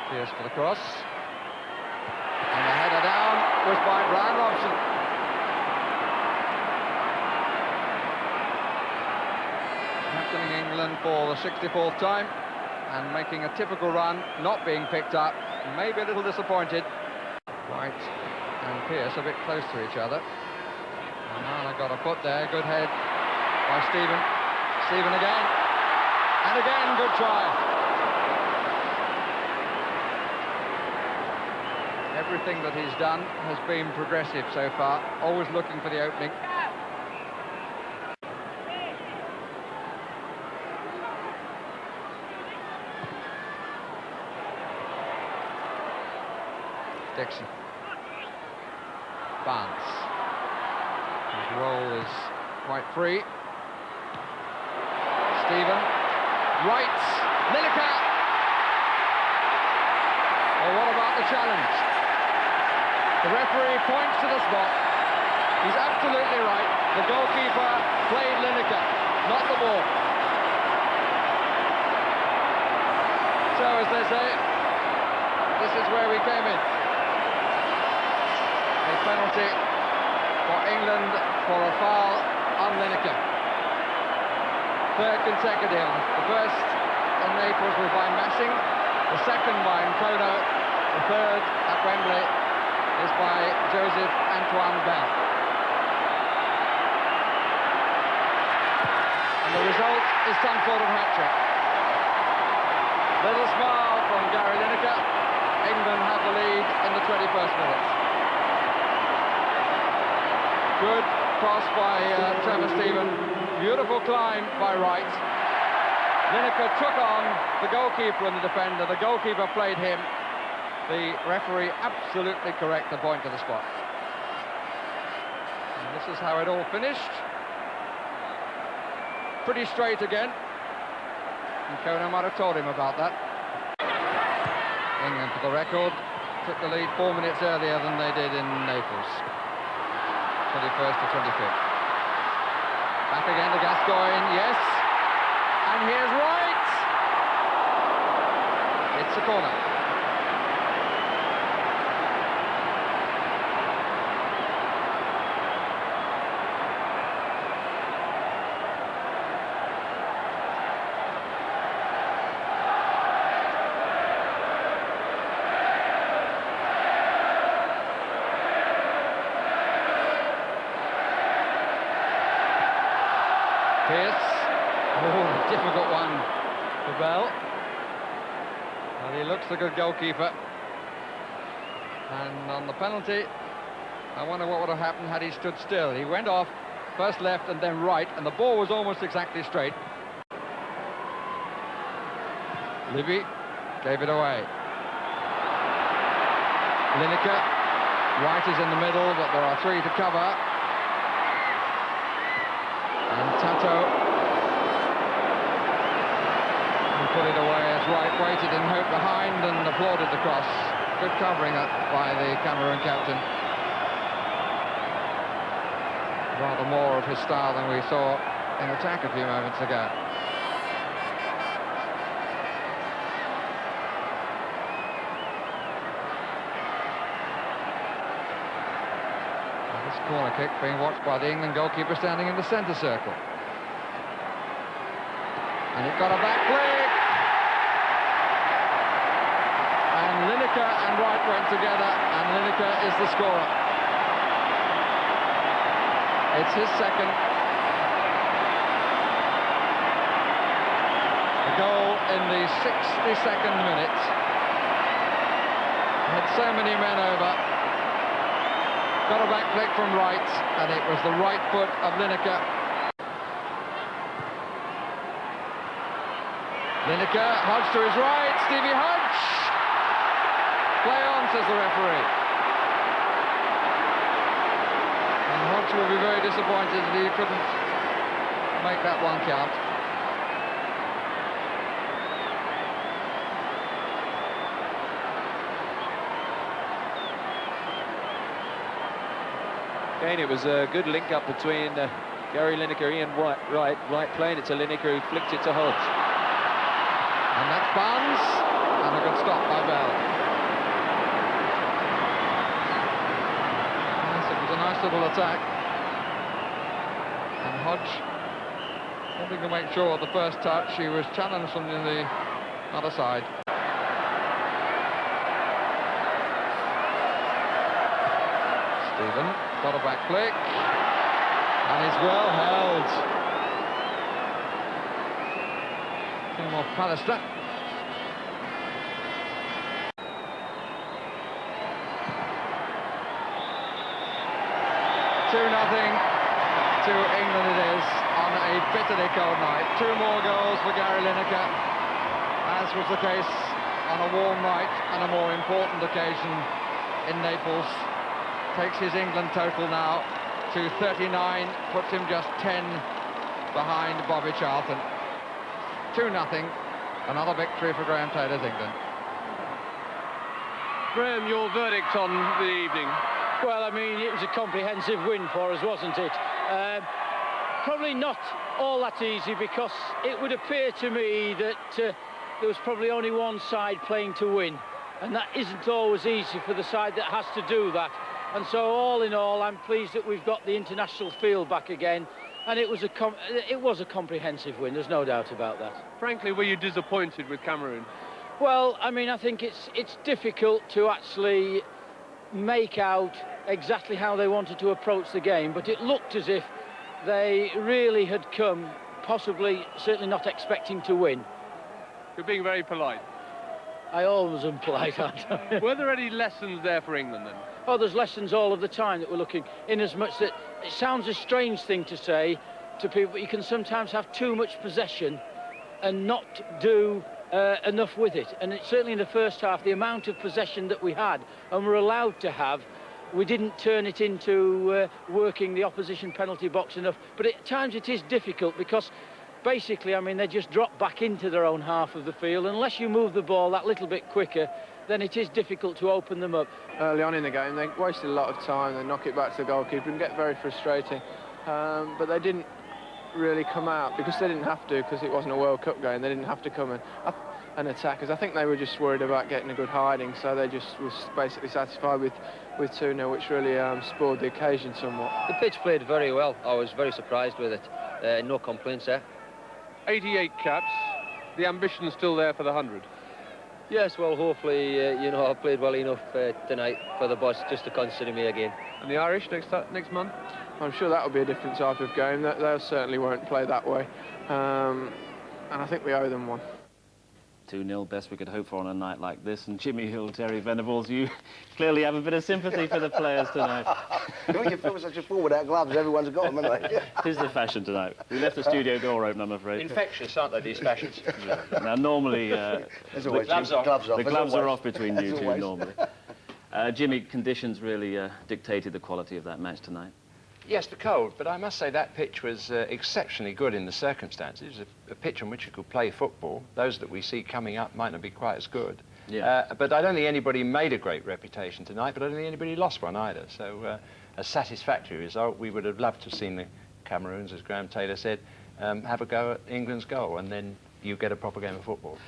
Pierce for the cross. And the header down was by Bryan Robson. Captaining England for the 64th time and making a typical run, not being picked up, maybe a little disappointed. Wright and Pierce a bit close to each other. And got a foot there, good head by Stephen. Stephen again, and again, good try. Everything that he's done has been progressive so far, always looking for the opening. Dixon. Barnes. His role is quite free. Stephen. Wright. Lineker. Well, what about the challenge? The referee points to the spot. He's absolutely right. The goalkeeper played Lineker, not the ball. So, as they say, this is where we came in. A penalty for England for a foul on Lineker. Third consecutive. The first in Naples was by Massing, the second by Nkono, the third at Wembley is by Joseph Antoine Bell. And the result is some sort of hat-trick. Little smile from Gary Lineker. England have the lead in the 21st minute. Good cross by Trevor Stephen. Beautiful climb by Wright. Lineker took on the goalkeeper and the defender. The goalkeeper played him. The referee absolutely correct to point to the spot. And this is how it all finished. Pretty straight again. And Nkono might have told him about that. England, for the record, took the lead 4 minutes earlier than they did in Naples. 21st to 25th. Back again to Gascoigne, yes. And here's Wright. It's a corner. Pierce, oh, difficult one for Bell. And he looks a good goalkeeper. And on the penalty, I wonder what would have happened had he stood still. He went off, first left and then right, and the ball was almost exactly straight. Libby gave it away. Lineker, Wright is in the middle, but there are three to cover. And Tato, who put it away as Wright waited in hope behind and applauded the cross. Good covering up by the Cameroon captain. Rather more of his style than we saw in attack a few moments ago. Corner kick being watched by the England goalkeeper standing in the centre circle. And it got a back flick. And Lineker and Wright went together, and Lineker is the scorer. It's his second. The goal in the 62nd minute. Had so many men over. Got a back flick from Wright, and it was the right foot of Lineker. Lineker, Hodge to his right, Stevie Hodge! Play on, says the referee. And Hodge will be very disappointed that he couldn't make that one count. Again, it was a good link-up between Gary Lineker, Ian Wright playing it to Lineker, who flicked it to Hodge. And that's Barnes, And a good stop by Bell. Yes, it was a nice little attack. And Hodge wanting to make sure at the first touch he was challenged from the other side. Stephen got a back flick. And he's well held. Came off Pallister. Two nothing to England it is on a bitterly cold night. Two more goals for Gary Lineker, as was the case on a warm night and a more important occasion in Naples. Takes his England total now to 39, puts him just 10 behind Bobby Charlton. 2-0, another victory for Graham Taylor's England. Graham, your verdict on the evening? Well, I mean, it was a comprehensive win for us, wasn't it? Probably not all that easy, because it would appear to me that there was probably only one side playing to win, and that isn't always easy for the side that has to do that. And so, all in all, I'm pleased that we've got the international feel back again, and it was a comprehensive win. There's no doubt about that. Frankly, were you disappointed with Cameroon? Well, I mean, I think it's difficult to actually make out exactly how they wanted to approach the game, but it looked as if they really had come, possibly, certainly not expecting to win. You're being very polite. I always am polite, aren't I? Were there any lessons there for England then? Oh, there's lessons all of the time that we're looking, in as much that it sounds a strange thing to say to people, but you can sometimes have too much possession and not do enough with it. And certainly in the first half, the amount of possession that we had and were allowed to have, we didn't turn it into working the opposition penalty box enough. But at times it is difficult, because basically, I mean, they just drop back into their own half of the field. Unless you move the ball that little bit quicker, then it is difficult to open them up. Early on in the game, they wasted a lot of time. They knock it back to the goalkeeper and get very frustrating. But they didn't really come out, because they didn't have to, because it wasn't a World Cup game. They didn't have to come and attack us. I think they were just worried about getting a good hiding, so they just was basically satisfied with 2-0, which really spoiled the occasion somewhat. The pitch played very well. I was very surprised with it. No complaints there. 88 caps. The ambition's still there for the 100. Yes, well, hopefully, you know, I've played well enough tonight for the boss just to consider me again. And the Irish next month? I'm sure that'll be a different type of game. They certainly won't play that way. And I think we owe them one. 2-0, best we could hope for on a night like this. And Jimmy Hill, Terry Venables, you clearly have a bit of sympathy for the players tonight. When you feel such a fool without gloves, everyone's got them, haven't they? It is the fashion tonight. We left the studio door open, I'm afraid. Infectious, aren't they, these fashions? Now, normally, There's always gloves off. the gloves are off between you As two, always. normally. Jimmy, conditions really dictated the quality of that match tonight. Yes, the cold, but I must say that pitch was exceptionally good in the circumstances. It was a pitch on which you could play football. Those that we see coming up might not be quite as good. Yeah. But I don't think anybody made a great reputation tonight, but I don't think anybody lost one either. So a satisfactory result. We would have loved to have seen the Cameroons, as Graham Taylor said, have a go at England's goal, and then you get a proper game of football.